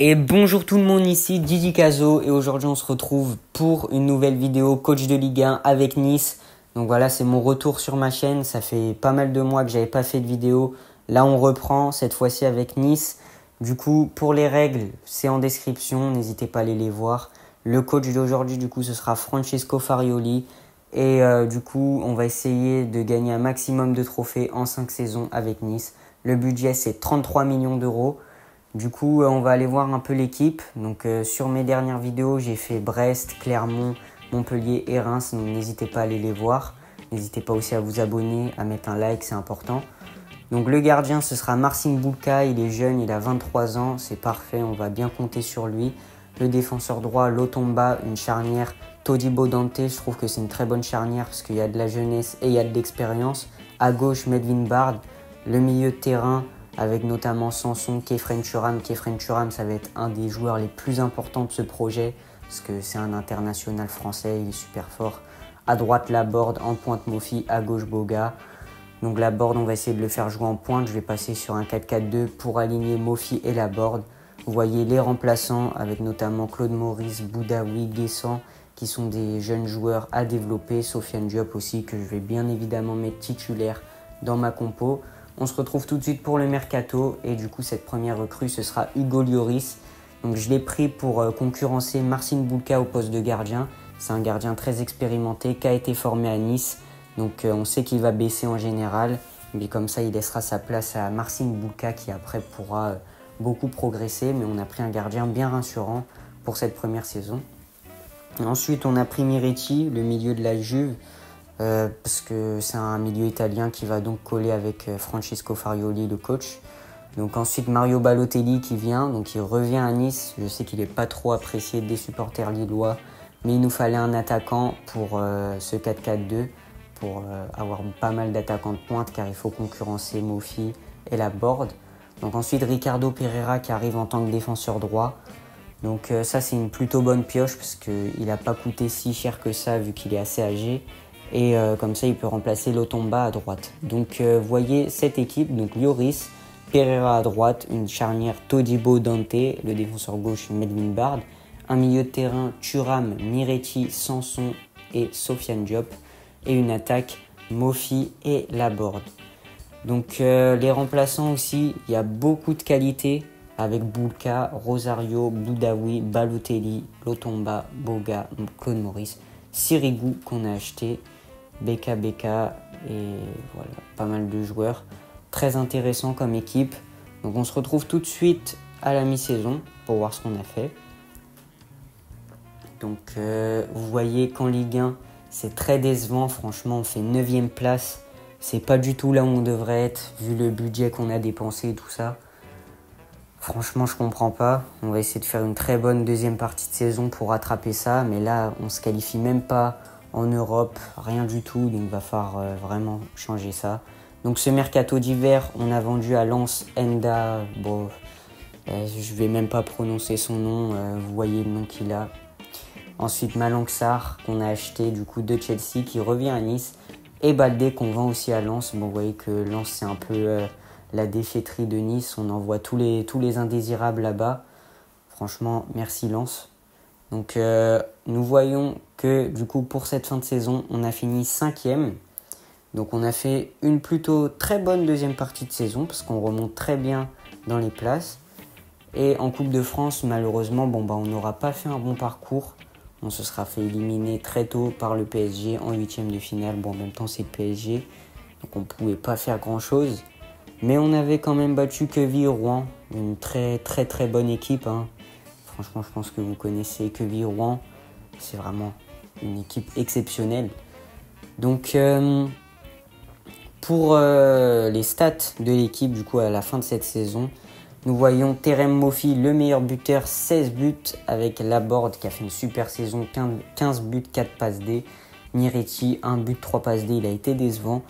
Et bonjour tout le monde, ici Didi Caso et aujourd'hui on se retrouve pour une nouvelle vidéo coach de Ligue 1 avec Nice. Donc voilà, c'est mon retour sur ma chaîne, ça fait pas mal de mois que j'avais pas fait de vidéo. Là on reprend, cette fois-ci avec Nice. Du coup, pour les règles, c'est en description, n'hésitez pas à aller les voir. Le coach d'aujourd'hui, du coup, ce sera Francesco Farioli. Et du coup, on va essayer de gagner un maximum de trophées en 5 saisons avec Nice. Le budget, c'est 33 millions d'euros. Du coup, on va aller voir un peu l'équipe. Donc, sur mes dernières vidéos, j'ai fait Brest, Clermont, Montpellier et Reims. Donc, n'hésitez pas à aller les voir. N'hésitez pas aussi à vous abonner, à mettre un like, c'est important. Donc, le gardien, ce sera Marcin Bulka. Il est jeune, il a 23 ans. C'est parfait, on va bien compter sur lui. Le défenseur droit, Lotomba, une charnière. Todibo Dante, je trouve que c'est une très bonne charnière parce qu'il y a de la jeunesse et il y a de l'expérience. À gauche, Medvin Bard. Le milieu de terrain, avec notamment Sanson, Khéphren Thuram. Khéphren Thuram, ça va être un des joueurs les plus importants de ce projet parce que c'est un international français, il est super fort. À droite, Laborde, en pointe Mofi, à gauche, Boga. Donc Laborde, on va essayer de le faire jouer en pointe. Je vais passer sur un 4-4-2 pour aligner Mofi et Laborde. Vous voyez les remplaçants avec notamment Claude Maurice, Boudaoui, Guessant qui sont des jeunes joueurs à développer. Sofiane Diop aussi que je vais bien évidemment mettre titulaire dans ma compo. On se retrouve tout de suite pour le mercato et du coup cette première recrue ce sera Hugo Lloris. Donc je l'ai pris pour concurrencer Marcin Bulka au poste de gardien. C'est un gardien très expérimenté qui a été formé à Nice. Donc on sait qu'il va baisser en général. Mais comme ça il laissera sa place à Marcin Bulka qui après pourra beaucoup progresser. Mais on a pris un gardien bien rassurant pour cette première saison. Ensuite on a pris Miretti, le milieu de la Juve. Parce que c'est un milieu italien qui va donc coller avec Francesco Farioli, le coach. Donc ensuite Mario Balotelli qui vient, donc il revient à Nice. Je sais qu'il n'est pas trop apprécié des supporters lillois, mais il nous fallait un attaquant pour ce 4-4-2, pour avoir pas mal d'attaquants de pointe car il faut concurrencer Mofi et Laborde. Donc ensuite Ricardo Pereira qui arrive en tant que défenseur droit. Donc ça c'est une plutôt bonne pioche parce qu'il n'a pas coûté si cher que ça vu qu'il est assez âgé. Et comme ça, il peut remplacer Lotomba à droite. Donc, voyez cette équipe. Donc, Lloris, Pereira à droite, une charnière Todibo Dante, le défenseur gauche Medvin Bard, un milieu de terrain Thuram, Miretti, Sanson et Sofiane Diop, et une attaque Mofi et Laborde. Donc, les remplaçants aussi, il y a beaucoup de qualité avec Bulka, Rosario, Boudaoui, Balotelli, Lotomba, Boga, Claude Maurice, Sirigu qu'on a acheté. BK et voilà, pas mal de joueurs. Très intéressant comme équipe. Donc on se retrouve tout de suite à la mi-saison pour voir ce qu'on a fait. Donc vous voyez qu'en Ligue 1, c'est très décevant. Franchement, on fait 9e place. C'est pas du tout là où on devrait être, vu le budget qu'on a dépensé et tout ça. Franchement, je comprends pas. On va essayer de faire une très bonne deuxième partie de saison pour rattraper ça. Mais là, on se qualifie même pas en Europe, rien du tout, donc il va falloir vraiment changer ça. Donc ce mercato d'hiver, on a vendu à Lens Enda, bon, je vais même pas prononcer son nom, vous voyez le nom qu'il a. Ensuite Malang Sarr qu'on a acheté du coup de Chelsea qui revient à Nice et Baldé qu'on vend aussi à Lens. Bon, vous voyez que Lens c'est un peu la déchetterie de Nice, on envoie tous les indésirables là-bas. Franchement, merci Lens. Donc nous voyons que du coup pour cette fin de saison, on a fini 5e. Donc on a fait une plutôt très bonne deuxième partie de saison parce qu'on remonte très bien dans les places. Et en Coupe de France, malheureusement, on n'aura pas fait un bon parcours. On se sera fait éliminer très tôt par le PSG en 8e de finale. Bon, en même temps c'est le PSG, donc on ne pouvait pas faire grand-chose. Mais on avait quand même battu Quevilly-Rouen, une très très très bonne équipe, hein. Franchement, je pense que vous connaissez Quevilly-Rouen. C'est vraiment une équipe exceptionnelle. Donc, pour les stats de l'équipe, du coup, à la fin de cette saison, nous voyons Terem Mofi, le meilleur buteur, 16 buts, avec Laborde qui a fait une super saison, 15 buts, 4 passes D. Miretti, 1 but, 3 passes D, il a été décevant.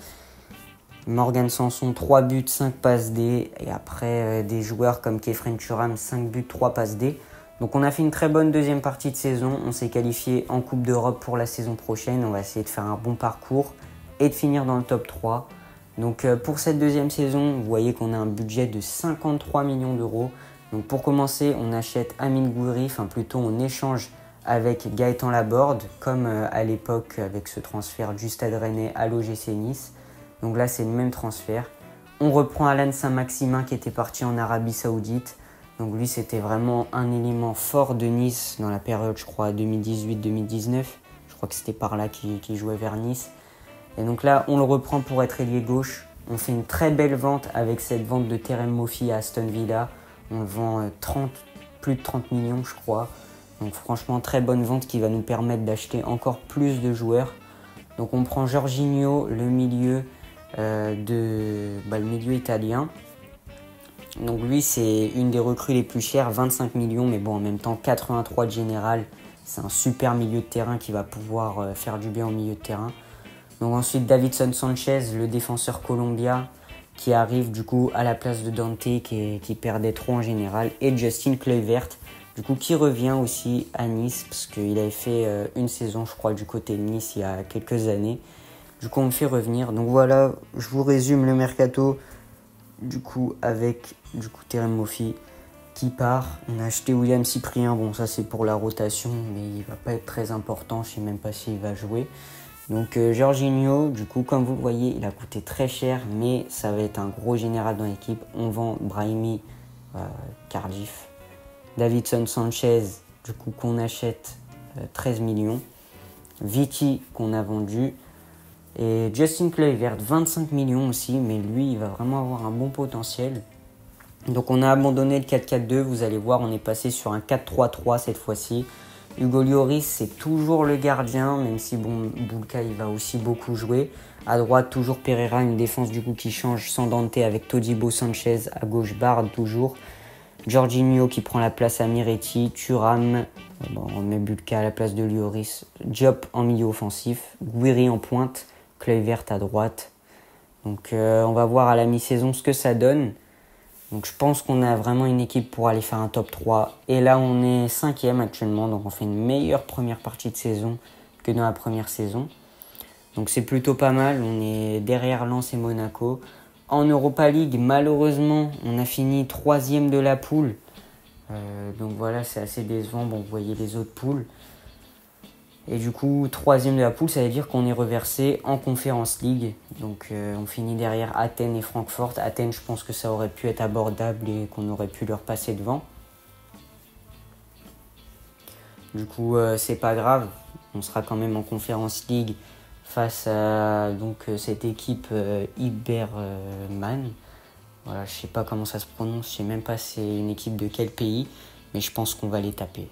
Morgan Sanson, 3 buts, 5 passes D. Et après, des joueurs comme Khéphren Thuram, 5 buts, 3 passes D. Donc on a fait une très bonne deuxième partie de saison, on s'est qualifié en Coupe d'Europe pour la saison prochaine, on va essayer de faire un bon parcours et de finir dans le top 3. Donc pour cette deuxième saison, vous voyez qu'on a un budget de 53 millions d'euros. Donc pour commencer, on achète Amine Gouiri, enfin plutôt on échange avec Gaëtan Laborde, comme à l'époque avec ce transfert du Stade Rennais à l'OGC Nice. Donc là, c'est le même transfert. On reprend Alan Saint-Maximin qui était parti en Arabie Saoudite. Donc lui, c'était vraiment un élément fort de Nice dans la période, je crois, 2018-2019. Je crois que c'était par là qu'il jouait vers Nice. Et donc là, on le reprend pour être ailier gauche. On fait une très belle vente avec cette vente de Terem Moffi à Aston Villa. On vend plus de 30 millions, je crois. Donc franchement, très bonne vente qui va nous permettre d'acheter encore plus de joueurs. Donc on prend Jorginho, le milieu italien. Donc lui, c'est une des recrues les plus chères, 25 millions, mais bon, en même temps, 83 de général. C'est un super milieu de terrain qui va pouvoir faire du bien au milieu de terrain. Donc ensuite, Davinson Sanchez, le défenseur colombien, qui arrive du coup à la place de Dante, qui perdait trop en général. Et Justin Kluivert, du coup, qui revient aussi à Nice, parce qu'il avait fait une saison, je crois, du côté de Nice il y a quelques années. Du coup, on me fait revenir. Donc voilà, je vous résume le mercato. Du coup, avec Terem Moffi qui part. On a acheté William Cyprien. Bon, ça c'est pour la rotation, mais il va pas être très important. Je sais même pas s'il va jouer. Donc Jorginho, du coup, comme vous le voyez, il a coûté très cher, mais ça va être un gros général dans l'équipe. On vend Brahimi, Cardiff. Davinson Sanchez, du coup, qu'on achète 13 millions. Vicky, qu'on a vendu. Et Justin Kluivert, 25 millions aussi, mais lui, il va vraiment avoir un bon potentiel. Donc on a abandonné le 4-4-2, vous allez voir, on est passé sur un 4-3-3 cette fois-ci. Hugo Lloris, c'est toujours le gardien, même si bon, Boulka, il va aussi beaucoup jouer. À droite, toujours Pereira, une défense du coup qui change sans Dante avec Todibo Sanchez. À gauche, Bard toujours. Jorginho qui prend la place à Miretti. Thuram, on met Boulka à la place de Lloris. Diop en milieu offensif. Gouiri en pointe. Kluivert à droite. Donc on va voir à la mi-saison ce que ça donne. Donc je pense qu'on a vraiment une équipe pour aller faire un top 3. Et là on est 5e actuellement, donc on fait une meilleure première partie de saison que dans la première saison. Donc c'est plutôt pas mal, on est derrière Lens et Monaco. En Europa League, malheureusement, on a fini 3e de la poule. Donc voilà, c'est assez décevant, bon vous voyez les autres poules. Et du coup, 3e de la poule, ça veut dire qu'on est reversé en Conference League. Donc on finit derrière Athènes et Francfort. Athènes, je pense que ça aurait pu être abordable et qu'on aurait pu leur passer devant. Du coup, c'est pas grave. On sera quand même en Conference League face à cette équipe Iberman. Voilà, je sais pas comment ça se prononce. Je sais même pas c'est une équipe de quel pays. Mais je pense qu'on va les taper.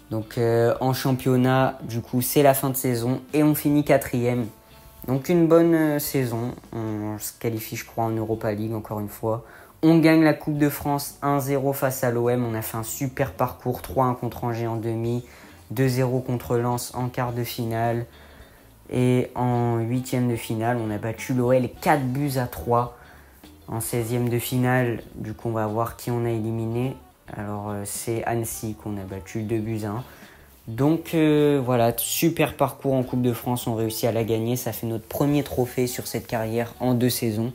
Donc en championnat, du coup, c'est la fin de saison et on finit 4e. Donc une bonne saison. On se qualifie, je crois, en Europa League, encore une fois. On gagne la Coupe de France 1-0 face à l'OM. On a fait un super parcours. 3-1 contre Angers en demi. 2-0 contre Lens en quart de finale. Et en 8e de finale, on a battu l'OL 4-3. En 16e de finale, du coup, on va voir qui on a éliminé. Alors c'est Annecy qu'on a battu 2-1. Donc voilà, super parcours en Coupe de France, on réussit à la gagner. Ça fait notre premier trophée sur cette carrière en 2 saisons.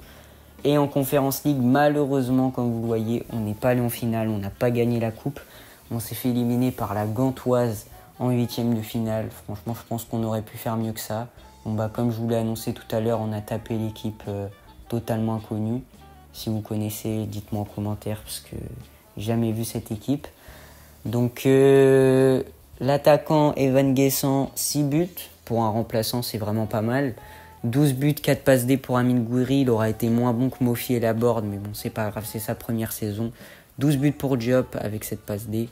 Et en Conference League, malheureusement, comme vous le voyez, on n'est pas allé en finale, on n'a pas gagné la coupe. On s'est fait éliminer par la Gantoise en 8e de finale. Franchement, je pense qu'on aurait pu faire mieux que ça. Bon, comme je vous l'ai annoncé tout à l'heure, on a tapé l'équipe totalement inconnue. Si vous connaissez, dites-moi en commentaire parce que jamais vu cette équipe. Donc l'attaquant Evan Guessant, 6 buts. Pour un remplaçant, c'est vraiment pas mal. 12 buts, 4 passes D pour Amine Gouiri. Il aura été moins bon que Moffi et Laborde, mais bon, c'est pas grave, c'est sa première saison. 12 buts pour Diop avec cette passe D.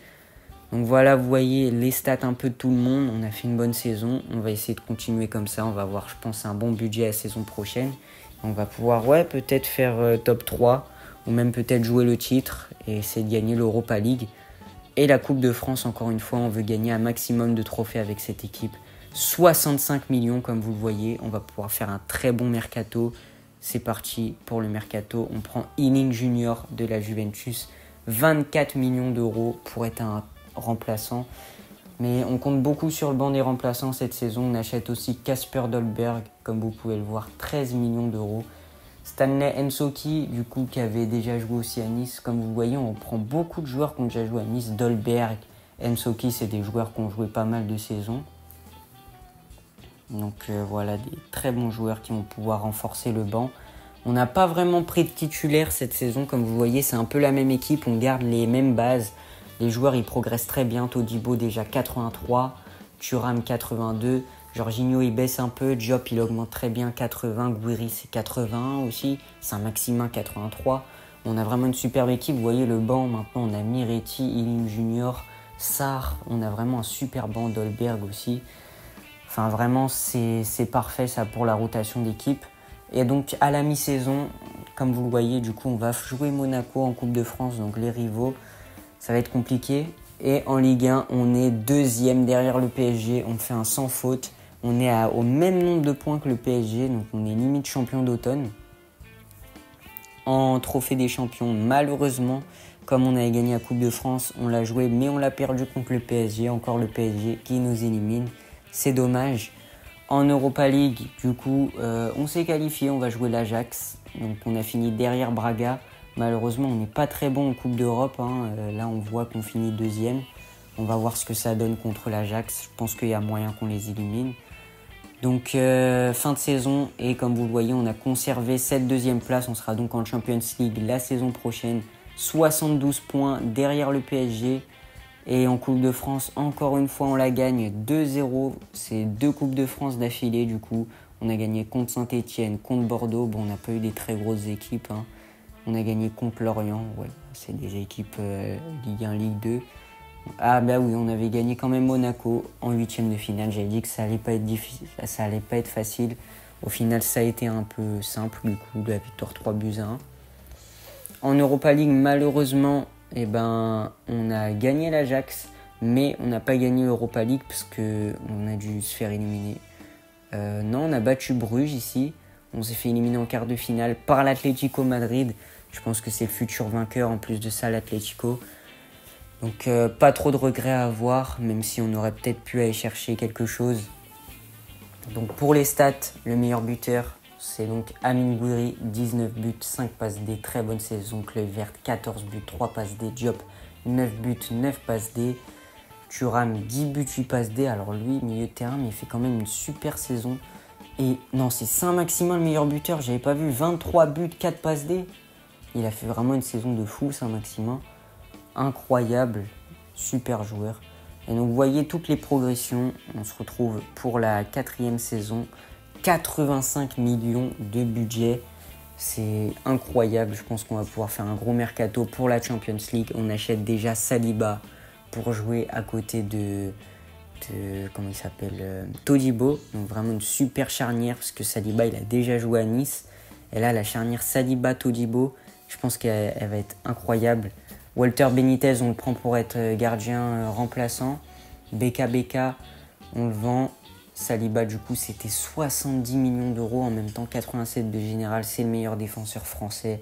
Donc voilà, vous voyez les stats un peu de tout le monde. On a fait une bonne saison. On va essayer de continuer comme ça. On va avoir, je pense, un bon budget la saison prochaine. On va pouvoir, peut-être faire top 3 ou même peut-être jouer le titre et essayer de gagner l'Europa League. Et la Coupe de France, encore une fois, on veut gagner un maximum de trophées avec cette équipe. 65 millions, comme vous le voyez. On va pouvoir faire un très bon mercato. C'est parti pour le mercato. On prend Ealing Junior de la Juventus. 24 millions d'euros pour être un remplaçant. Mais on compte beaucoup sur le banc des remplaçants cette saison. On achète aussi Kasper Dolberg, comme vous pouvez le voir, 13 millions d'euros. Stanley Nsoki, du coup, qui avait déjà joué aussi à Nice. Comme vous le voyez, on prend beaucoup de joueurs qui ont déjà joué à Nice. Dolberg, Nsoki, c'est des joueurs qui ont joué pas mal de saisons. Donc voilà, des très bons joueurs qui vont pouvoir renforcer le banc. On n'a pas vraiment pris de titulaire cette saison. Comme vous voyez, c'est un peu la même équipe. On garde les mêmes bases. Les joueurs, ils progressent très bien. Todibo déjà 83, Thuram 82. Jorginho, il baisse un peu. Diop, il augmente très bien, 80. Gouiri, c'est 81 aussi. Saint-Maximin, 83. On a vraiment une superbe équipe. Vous voyez le banc, maintenant, on a Miretti, Ilim Junior, Sarr. On a vraiment un super banc. Dolberg aussi. Enfin, vraiment, c'est parfait ça pour la rotation d'équipe. Et donc, à la mi-saison, comme vous le voyez, du coup, on va jouer Monaco en Coupe de France. Donc, les rivaux, ça va être compliqué. Et en Ligue 1, on est deuxième derrière le PSG. On fait un sans faute. On est au même nombre de points que le PSG. Donc, on est limite champion d'automne. En Trophée des Champions, malheureusement, comme on avait gagné la Coupe de France, on l'a joué, mais on l'a perdu contre le PSG. Encore le PSG qui nous élimine. C'est dommage. En Europa League, du coup, on s'est qualifié, on va jouer l'Ajax. Donc on a fini derrière Braga. Malheureusement, on n'est pas très bon en Coupe d'Europe. Là, on voit qu'on finit deuxième. On va voir ce que ça donne contre l'Ajax. Je pense qu'il y a moyen qu'on les élimine. Donc fin de saison, et comme vous le voyez, on a conservé cette deuxième place. On sera donc en Champions League la saison prochaine. 72 points derrière le PSG. Et en Coupe de France, encore une fois, on la gagne 2-0. C'est 2 Coupes de France d'affilée, du coup. On a gagné contre Saint-Etienne, contre Bordeaux. Bon, on n'a pas eu des très grosses équipes. On a gagné contre Lorient. Ouais, c'est des équipes Ligue 1, Ligue 2. Ah bah oui, on avait gagné quand même Monaco en 8e de finale. J'avais dit que ça allait pas être difficile, ça allait pas être facile. Au final, ça a été un peu simple, du coup, la victoire 3-1. En Europa League, malheureusement, on a gagné l'Ajax, mais on n'a pas gagné l'Europa League parce qu'on a dû se faire éliminer. Non, on a battu Bruges ici. On s'est fait éliminer en quart de finale par l'Atlético Madrid. Je pense que c'est le futur vainqueur en plus de ça, l'Atlético. Donc pas trop de regrets à avoir, même si on aurait peut-être pu aller chercher quelque chose. Donc pour les stats, le meilleur buteur, c'est donc Amine Gouiri, 19 buts, 5 passes D, très bonne saison. Club Verte, 14 buts, 3 passes D. Diop, 9 buts, 9 passes D. Thuram, 10 buts, 8 passes D. Alors lui, milieu de terrain, mais il fait quand même une super saison. Et non, c'est Saint-Maximin le meilleur buteur. J'avais pas vu 23 buts, 4 passes D. Il a fait vraiment une saison de fou, Saint-Maximin. Incroyable, super joueur. Et donc vous voyez toutes les progressions. On se retrouve pour la 4e saison. 85 millions de budget. C'est incroyable. Je pense qu'on va pouvoir faire un gros mercato pour la Champions League. On achète déjà Saliba pour jouer à côté de comment il s'appelle, Todibo. Donc vraiment une super charnière parce que Saliba il a déjà joué à Nice. Et là la charnière Saliba-Todibo, je pense qu'elle va être incroyable. Walter Benitez, on le prend pour être gardien remplaçant. BK, on le vend. Saliba, du coup, c'était 70 millions d'euros. En même temps, 87 de général. C'est le meilleur défenseur français,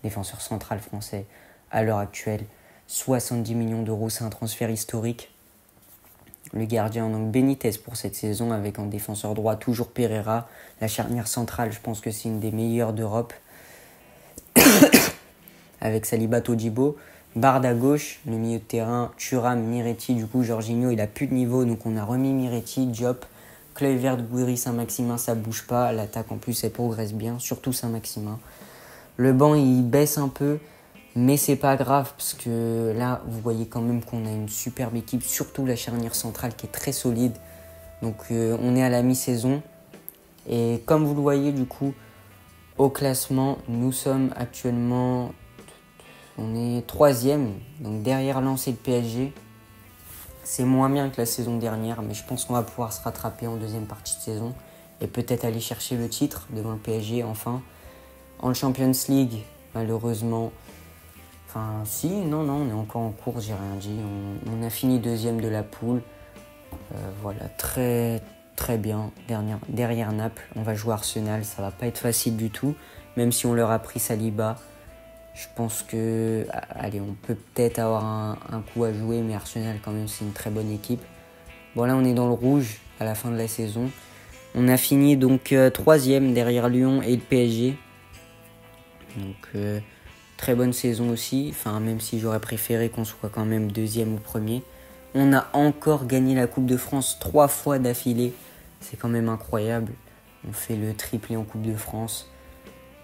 défenseur central français à l'heure actuelle. 70 millions d'euros, c'est un transfert historique. Le gardien, donc Benitez pour cette saison, avec en défenseur droit toujours Pereira. La charnière centrale, je pense que c'est une des meilleures d'Europe. Avec Saliba, Todibo. Bard à gauche, le milieu de terrain, Thuram, Miretti. Du coup, Jorginho, il a plus de niveau, donc on a remis Miretti, Diop. Kluivert, Gouiri, Saint-Maximin, ça bouge pas. L'attaque en plus, elle progresse bien, surtout Saint-Maximin. Le banc, il baisse un peu, mais c'est pas grave parce que là, vous voyez quand même qu'on a une superbe équipe, surtout la charnière centrale qui est très solide. Donc, on est à la mi-saison. Et comme vous le voyez, du coup, au classement, nous sommes actuellement... On est 3e, donc derrière Lens et le PSG. C'est moins bien que la saison dernière, mais je pense qu'on va pouvoir se rattraper en deuxième partie de saison et peut-être aller chercher le titre devant le PSG enfin. En Champions League, malheureusement, on est encore en course, j'ai rien dit. On a fini deuxième de la poule. Voilà, très très bien. Derrière Naples, on va jouer Arsenal, ça va pas être facile du tout, même si on leur a pris Saliba. Je pense que, allez, on peut peut-être avoir un coup à jouer, mais Arsenal, quand même, c'est une très bonne équipe. Bon, là, on est dans le rouge à la fin de la saison. On a fini donc 3e derrière Lyon et le PSG. Donc très bonne saison aussi, enfin, même si j'aurais préféré qu'on soit quand même deuxième ou premier. On a encore gagné la Coupe de France 3 fois d'affilée. C'est quand même incroyable. On fait le triplé en Coupe de France.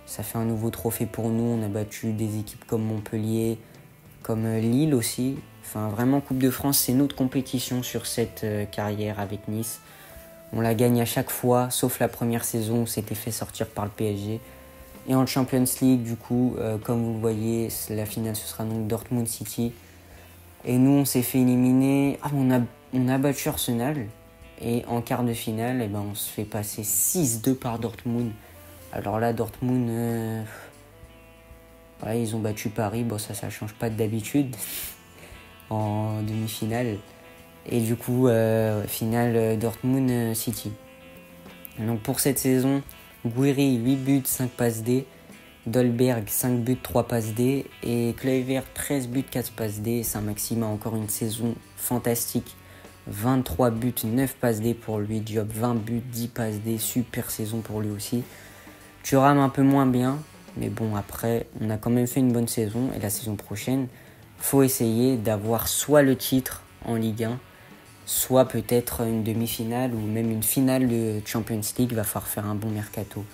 Ça fait un nouveau trophée pour nous. On a battu des équipes comme Montpellier, comme Lille aussi. Enfin, vraiment, Coupe de France, c'est notre compétition sur cette carrière avec Nice. On la gagne à chaque fois, sauf la première saison où on s'était fait sortir par le PSG. Et en Champions League, du coup, comme vous le voyez, la finale, ce sera donc Dortmund City. Et nous, on s'est fait éliminer. On a battu Arsenal. Et en quart de finale, eh ben, on se fait passer 6-2 par Dortmund. Alors là, Dortmund, ouais, ils ont battu Paris. Bon, ça change pas d'habitude en demi-finale. Et du coup, finale Dortmund City. Donc pour cette saison, Guiri, 8 buts, 5 passes D. Dolberg, 5 buts, 3 passes D. Et Kluivert, 13 buts, 4 passes D. Saint-Maxime a encore une saison fantastique. 23 buts, 9 passes D pour lui. Diop, 20 buts, 10 passes D. Super saison pour lui aussi. Thuram un peu moins bien. Mais bon, après, on a quand même fait une bonne saison. Et la saison prochaine, faut essayer d'avoir soit le titre en Ligue 1, soit peut-être une demi-finale ou même une finale de Champions League. Il va falloir faire un bon mercato.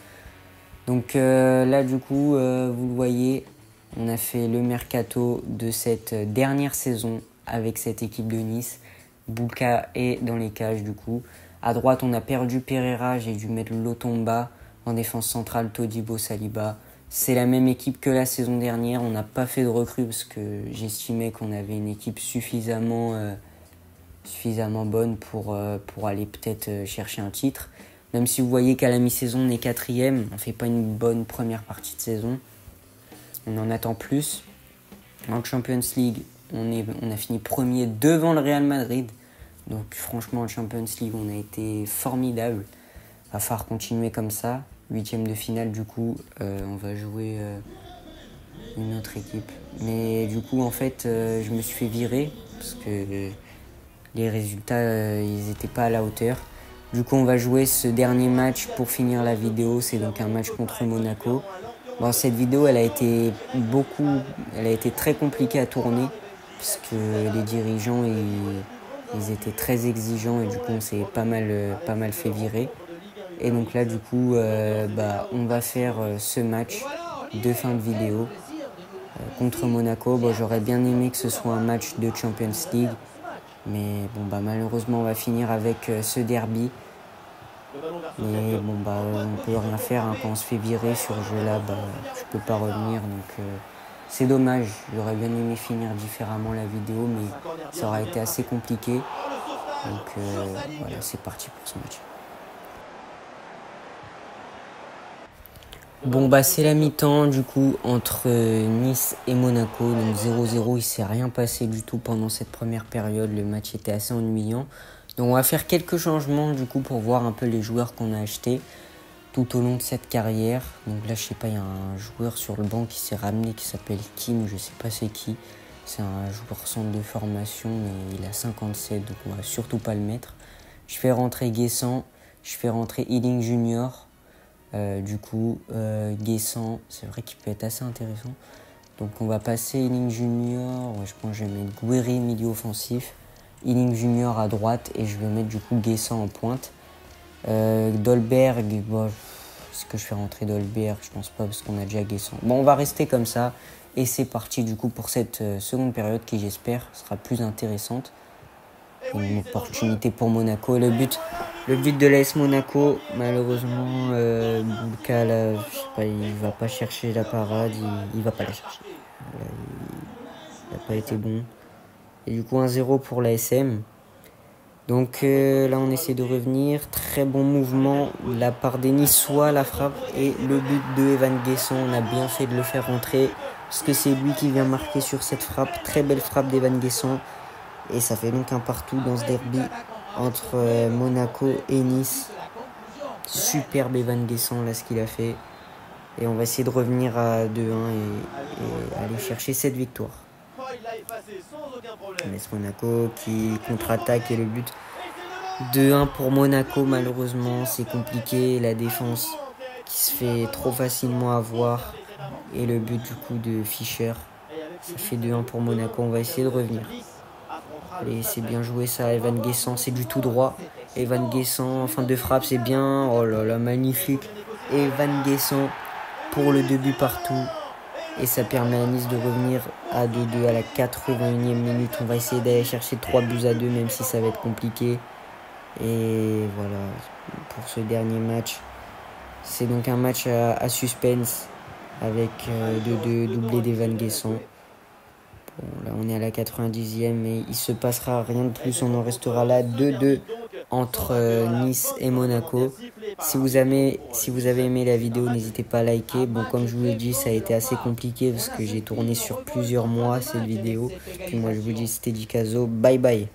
Donc là, du coup, vous le voyez, on a fait le mercato de cette dernière saison avec cette équipe de Nice. Bouka est dans les cages, du coup. À droite, on a perdu Pereira. J'ai dû mettre Lotomba. En défense centrale, Todibo, Saliba. C'est la même équipe que la saison dernière. On n'a pas fait de recrue parce que j'estimais qu'on avait une équipe suffisamment bonne pour aller peut-être chercher un titre. Même si vous voyez qu'à la mi-saison, on est 4e, on ne fait pas une bonne première partie de saison. On en attend plus. En Champions League, on a fini premier devant le Real Madrid. Donc franchement, en Champions League, on a été formidable. Il va falloir continuer comme ça. 8e de finale, du coup, on va jouer une autre équipe. Mais du coup, en fait, je me suis fait virer parce que les résultats, ils n'étaient pas à la hauteur. Du coup, on va jouer ce dernier match pour finir la vidéo. C'est donc un match contre Monaco. Bon, cette vidéo, elle a été très compliquée à tourner parce que les dirigeants, ils étaient très exigeants et du coup, on s'est pas mal fait virer. Et donc là, du coup, on va faire ce match de fin de vidéo contre Monaco. Bon, j'aurais bien aimé que ce soit un match de Champions League. Mais bon, malheureusement, on va finir avec ce derby. Mais bon, on peut rien faire. Hein. Quand on se fait virer sur ce jeu-là, je peux pas revenir. Donc, c'est dommage. J'aurais bien aimé finir différemment la vidéo, mais ça aurait été assez compliqué. Donc, voilà, c'est parti pour ce match. Bon, c'est la mi-temps, du coup, entre Nice et Monaco. Donc 0-0, il s'est rien passé du tout pendant cette première période. Le match était assez ennuyant. Donc on va faire quelques changements, du coup, pour voir un peu les joueurs qu'on a achetés tout au long de cette carrière. Donc là, je sais pas, il y a un joueur sur le banc qui s'est ramené, qui s'appelle Kim, je sais pas c'est qui. C'est un joueur centre de formation, mais il a 57, donc on va surtout pas le mettre. Je fais rentrer Guessant, je fais rentrer Ealing Junior. Du coup, Guessant, c'est vrai qu'il peut être assez intéressant. Donc on va passer Ealing Junior. Ouais, je pense que je vais mettre Guiri milieu offensif, Ealing Junior à droite et je vais mettre du coup Guessant en pointe. Dolberg, est-ce que je fais rentrer Dolberg? Je pense pas parce qu'on a déjà Guessant. Bon, on va rester comme ça et c'est parti du coup pour cette seconde période qui, j'espère, sera plus intéressante. Une opportunité pour Monaco. Le but de l'AS Monaco, malheureusement, Bouka, là, je sais pas, il va pas chercher la parade, il va pas la chercher. Il n'a pas été bon. Et du coup, 1-0 pour l'ASM. Donc là, on essaie de revenir. Très bon mouvement de la part des Niçois, la frappe. Et le but de Evan Guessant, on a bien fait de le faire rentrer. Parce que c'est lui qui vient marquer sur cette frappe. Très belle frappe d'Evan Guessant. Et ça fait donc un partout dans ce derby entre Monaco et Nice. Superbe Evan Guessant là ce qu'il a fait. Et on va essayer de revenir à 2-1 et aller chercher cette victoire. AS Monaco qui contre-attaque et le but 2-1 pour Monaco. Malheureusement c'est compliqué. La défense qui se fait trop facilement avoir. Et le but du coup de Fischer. Ça fait 2-1 pour Monaco. On va essayer de revenir. Allez, c'est bien joué ça. Evan Guessant, c'est du tout droit. Evan Guessant, en fin de frappe, c'est bien. Oh là là, magnifique. Evan Guessant pour le 2 buts partout. Et ça permet à Nice de revenir à 2-2 à la 81e minute. On va essayer d'aller chercher 3 buts à 2, même si ça va être compliqué. Et voilà, pour ce dernier match. C'est donc un match à suspense avec deux doublés d'Evan Guessant. Bon, là, on est à la 90e, mais il se passera rien de plus. On en restera là 2-2 entre Nice et Monaco. Si vous avez aimé la vidéo, n'hésitez pas à liker. Bon, comme je vous l'ai dit, ça a été assez compliqué parce que j'ai tourné sur plusieurs mois cette vidéo. Puis moi, je vous dis, c'était Dikazo. Bye bye.